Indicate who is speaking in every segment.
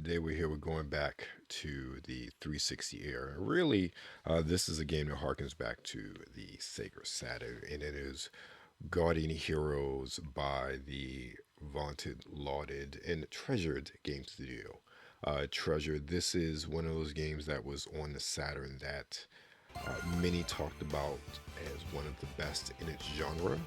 Speaker 1: today we're going back to the 360 era. Really, this is a game that harkens back to the Sega Saturn, and it is Guardian Heroes by the vaunted, lauded, and treasured game studio. Treasure. This is one of those games that was on the Saturn that many talked about as one of the best in its genre,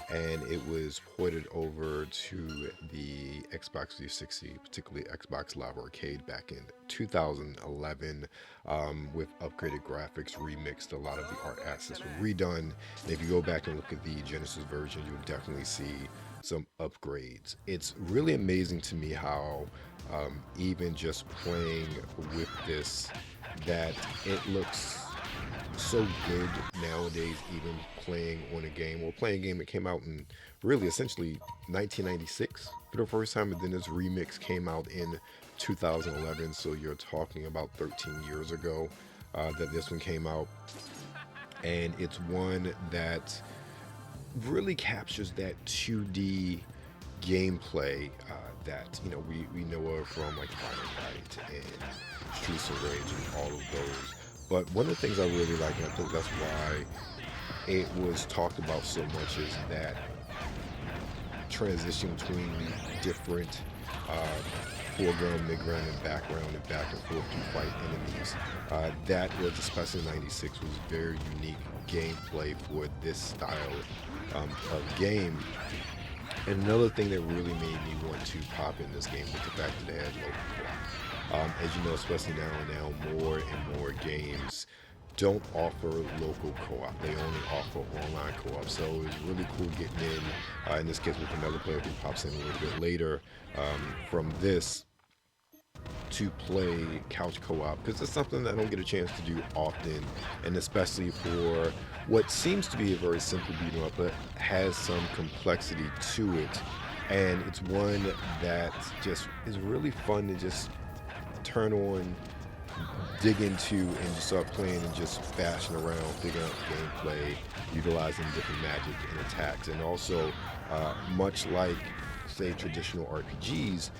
Speaker 1: and it was ported over to the Xbox 360, particularly Xbox Live Arcade, back in 2011, with upgraded graphics, remixed. A lot of the art assets were redone. And if you go back and look at the Genesis version, you'll definitely see some upgrades. It's really amazing to me how, even just playing with this, that it looks so good nowadays, even playing on a game or playing a game that came out in really essentially 1996 for the first time, and then this remix came out in 2011. So you're talking about 13 years ago that this one came out, and it's one that really captures that 2D gameplay that we know of from like Final Fight and Streets of Rage and all of those. But one of the things I really like, and I think that's why it was talked about so much, is that transition between the different foreground, midground, and background, and back and forth to fight enemies. That was, especially in '96, was very unique gameplay for this style of game. And another thing that really made me want to pop in this game was the fact that it had local co-op. As you know, especially now, more and more games don't offer local co-op. They only offer online co-op. So it was really cool getting in this case with another player who pops in a little bit later, from this to play couch co-op, because it's something that I don't get a chance to do often, and especially for what seems to be a very simple beat 'em up, but has some complexity to it. And it's one that just is really fun to just turn on, dig into, and just start playing and just bashing around, figuring out gameplay, utilizing different magic and attacks, and also much like say traditional RPGs,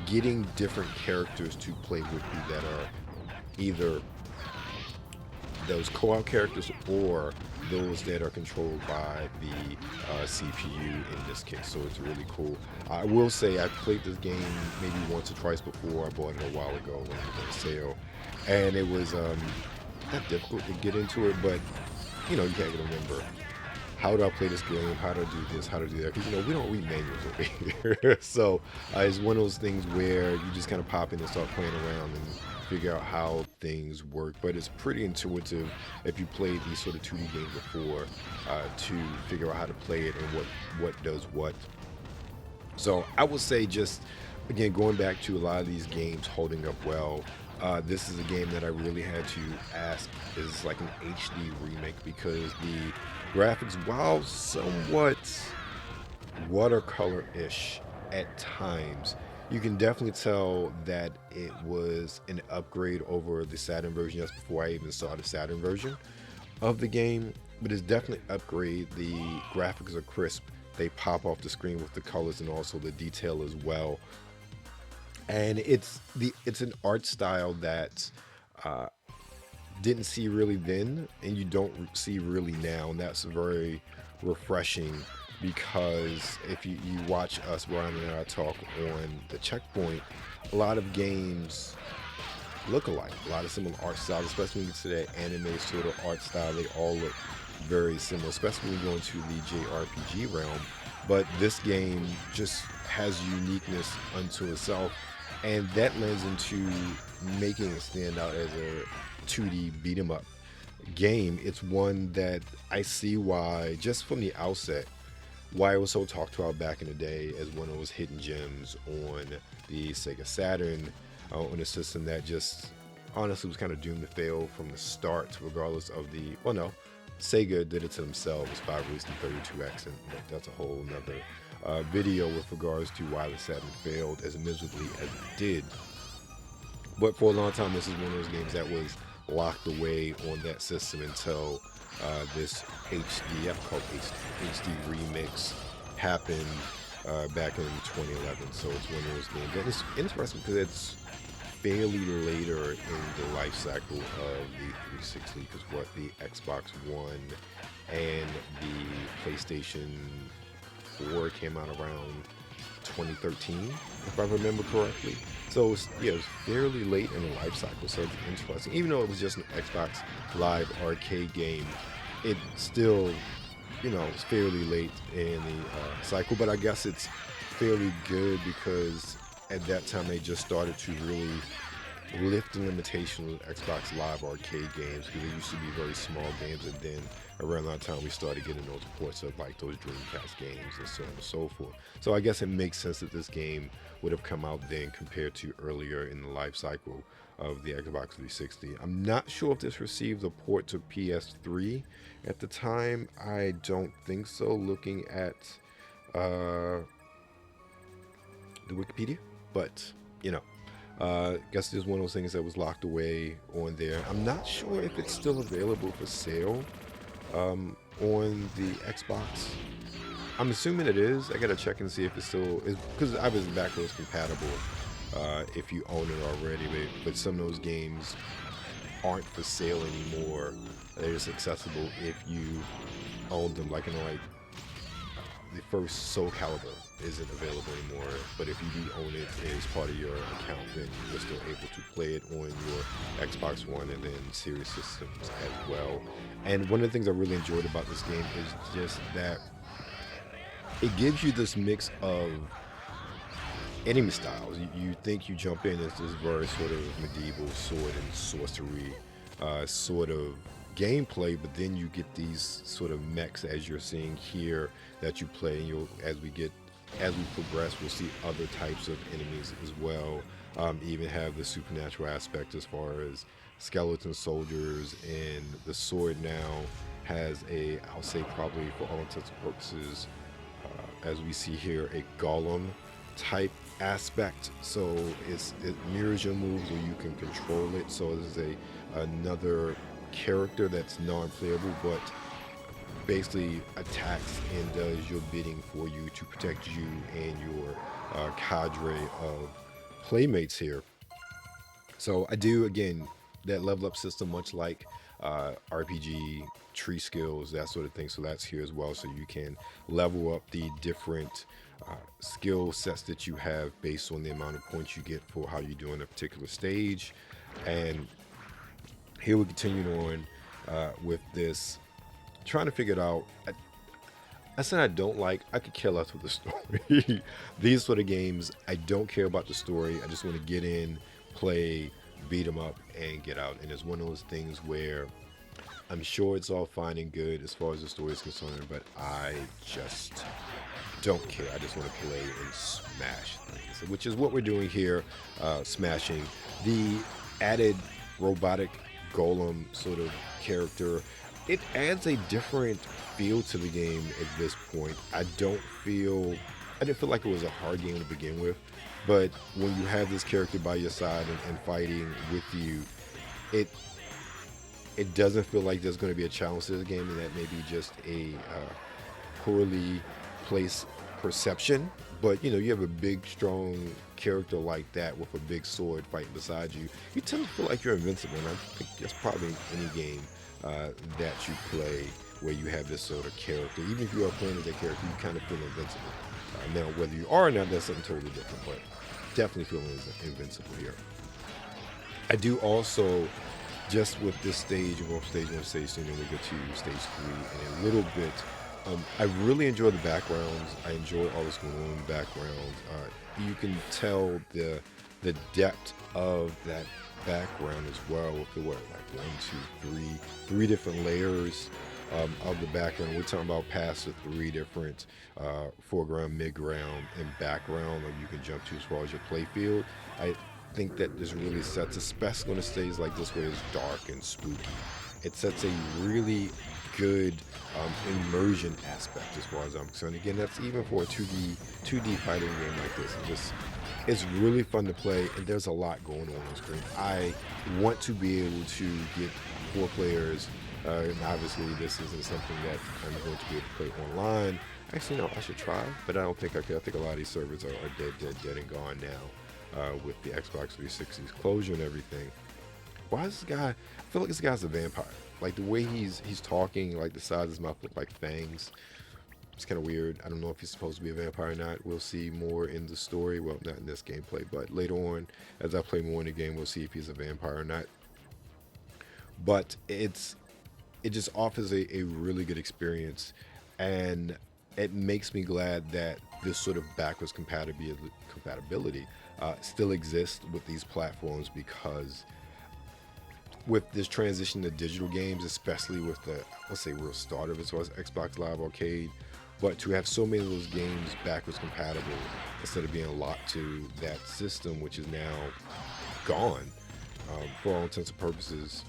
Speaker 1: getting different characters to play with you that are either those co-op characters or those that are controlled by the CPU in this case. So it's really cool. I will say I played this game maybe once or twice before. I bought it a while ago when it was on sale, and it was not difficult to get into it, but you can't remember how do I play this game, how do I do this, how to do that, because we don't read manuals over here. So it's one of those things where you just kind of pop in and start playing around and figure out how things work. But it's pretty intuitive if you played these sort of 2D games before, to figure out how to play it and what does what. So I would say, just again, going back to a lot of these games holding up well, this is a game that I really had to ask is like an HD remake, because the graphics, while somewhat watercolor-ish at times, you can definitely tell that it was an upgrade over the Saturn version. That's before I even saw the Saturn version of the game, but it's definitely an upgrade. The graphics are crisp. They pop off the screen with the colors and also the detail as well. And it's an art style that didn't see really then, and you don't see really now, and that's very refreshing. Because if you watch us, Brian and I, talk on the checkpoint, a lot of games look alike, a lot of similar art styles, especially when you get to that anime sort of art style. They all look very similar, especially when you go into the JRPG realm. But this game just has uniqueness unto itself, and that lends into making it stand out as a 2D beat 'em up game. It's one that I see why, just from the outset, why it was so talked about back in the day as one of those hidden gems on the Sega Saturn, on a system that just honestly was kind of doomed to fail from the start, regardless of the, well, no, Sega did it to themselves by releasing 32X, and that's a whole nother video with regards to why the Saturn failed as miserably as it did. But for a long time, this is one of those games that was locked away on that system until this HD, I've called HD remix, happened back in 2011. So it's one of those games. And it's interesting because it's fairly later in the life cycle of the 360, because what the Xbox One and the PlayStation 4 came out around 2013, if I remember correctly. So yeah, it was fairly late in the life cycle. So it's interesting. Even though it was just an Xbox Live arcade game, it still, it's fairly late in the cycle. But I guess it's fairly good because at that time they just started to really lift the limitation of Xbox Live arcade games, because they used to be very small games, and then around that time we started getting those ports of like those Dreamcast games and so on and so forth. So I guess it makes sense that this game would have come out then compared to earlier in the life cycle of the Xbox 360. I'm not sure if this received a port to PS3 at the time. I don't think so, looking at the Wikipedia, but guess there's one of those things that was locked away on there. I'm not sure if it's still available for sale on the Xbox. I'm assuming it is. I gotta check and see if it still is, because obviously backwards compatible if you own it already. But some of those games aren't for sale anymore. They're just accessible if you own them. Like the first Soul Calibur isn't available anymore, but if you do own it as part of your account, then you're still able to play it on your Xbox One and then Series systems as well. And one of the things I really enjoyed about this game is just that it gives you this mix of enemy styles. You think you jump in as this very sort of medieval sword and sorcery sort of gameplay, but then you get these sort of mechs, as you're seeing here, that you play, and as we progress, we'll see other types of enemies as well. Even have the supernatural aspect as far as skeleton soldiers, and the sword now has I'll say probably for all intents and purposes, as we see here, a golem type aspect. So it mirrors your moves, or you can control it. So this is another character that's non-playable, but basically attacks and does your bidding for you to protect you and your cadre of playmates here. So I do, again, that level up system, much like RPG, tree skills, that sort of thing. So that's here as well. So you can level up the different skill sets that you have based on the amount of points you get for how you do in a particular stage. And here we continue on with this, trying to figure it out. I said I don't like, I could care less with the story. These sort of games, I don't care about the story. I just want to get in, play, beat them up, and get out. And it's one of those things where I'm sure it's all fine and good as far as the story is concerned, but I just don't care. I just want to play and smash things, which is what we're doing here, smashing. The added robotic golem sort of character, it adds a different feel to the game at this point. I didn't feel like it was a hard game to begin with, but when you have this character by your side and fighting with you, it doesn't feel like there's going to be a challenge to the game, and that may be just a poorly placed perception. But you have a big, strong character like that with a big sword fighting beside you, you tend to feel like you're invincible. And I think that's probably any game that you play where you have this sort of character. Even if you are playing as that character, you kind of feel invincible. Now, whether you are or not, that's something totally different, but definitely feeling invincible here. I do also, just with this stage, and stage 1, stage 2, and then we get to stage 3 in a little bit, I really enjoy the backgrounds. I enjoy all this going on in the background. You can tell the depth of that background as well. With the three different layers of the background. We're talking about past the 3 different foreground, midground, and background that you can jump to as far as your play field. I think that this really sets, especially on a stage like this where it's dark and spooky, it sets a really good immersion aspect as far as I'm concerned. Again, that's even for a 2D fighting game like this. It's really fun to play, and there's a lot going on screen. I want to be able to get 4 players And obviously, this isn't something that I'm going to be able to play online. Actually, no, I should try, but I don't think I could. I think a lot of these servers are dead, dead, dead and gone now with the Xbox 360's closure and everything. Why is this guy? I feel like this guy's a vampire. Like the way he's talking, like the size of his mouth look like fangs. It's kind of weird. I don't know if he's supposed to be a vampire or not. We'll see more in the story. Well, not in this gameplay, but later on, as I play more in the game, we'll see if he's a vampire or not. But it just offers a really good experience, and it makes me glad that this sort of backwards compatibility still exists with these platforms, because with this transition to digital games, especially with the, let's say, real start of it, so as Xbox Live Arcade, but to have so many of those games backwards compatible instead of being locked to that system, which is now gone for all intents and purposes,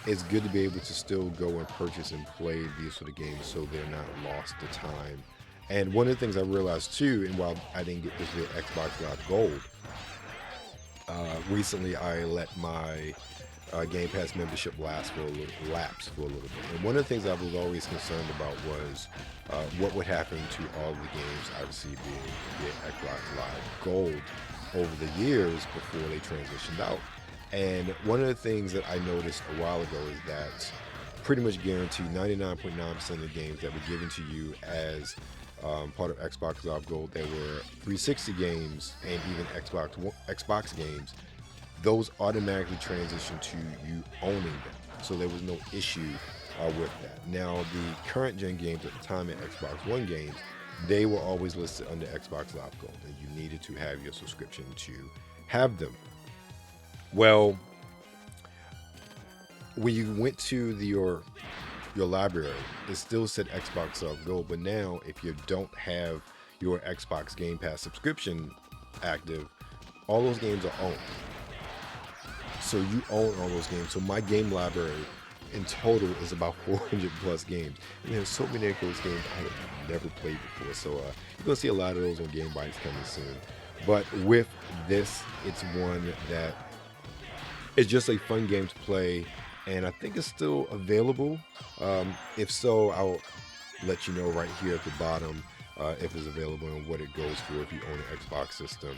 Speaker 1: it's good to be able to still go and purchase and play these sort of games so they're not lost to time. And one of the things I realized too, and while I didn't get this with Xbox Live Gold, recently I let my Game Pass membership lapse for a little bit. And one of the things I was always concerned about was what would happen to all the games obviously being Xbox Live Gold over the years before they transitioned out. And one of the things that I noticed a while ago is that pretty much guaranteed 99.9% of the games that were given to you as part of Xbox Live Gold, that were 360 games and even Xbox games, those automatically transitioned to you owning them. So there was no issue with that. Now, the current gen games at the time at Xbox One games, they were always listed under Xbox Live Gold, and you needed to have your subscription to have them. Well, when you went to your library, it still said Xbox Live Gold, but now if you don't have your Xbox Game Pass subscription active, all those games are owned. So you own all those games. So my game library in total is about 400 plus games. And there's so many of those games I have never played before. So you're going to see a lot of those on Game Bytes coming soon. But with this, it's one that it's just a fun game to play, and I think it's still available. If so, I'll let you know right here at the bottom if it's available and what it goes for if you own an Xbox system.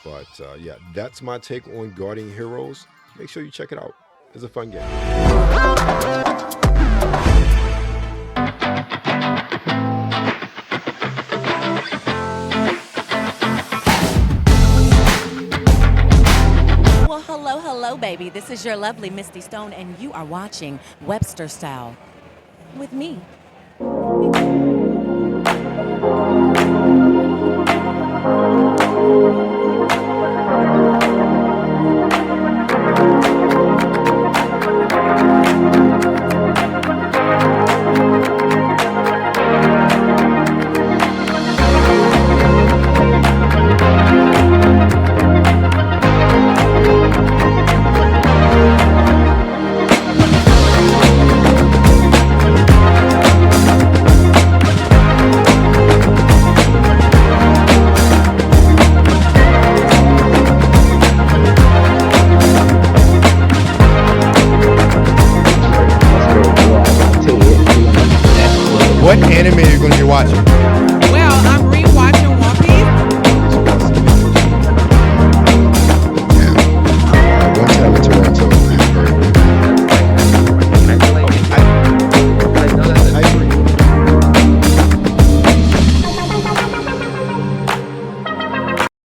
Speaker 1: But yeah, that's my take on Guardian Heroes. Make sure you check it out. It's a fun game.
Speaker 2: Hello, baby. This is your lovely Misty Stone, and you are watching Webster Style with me,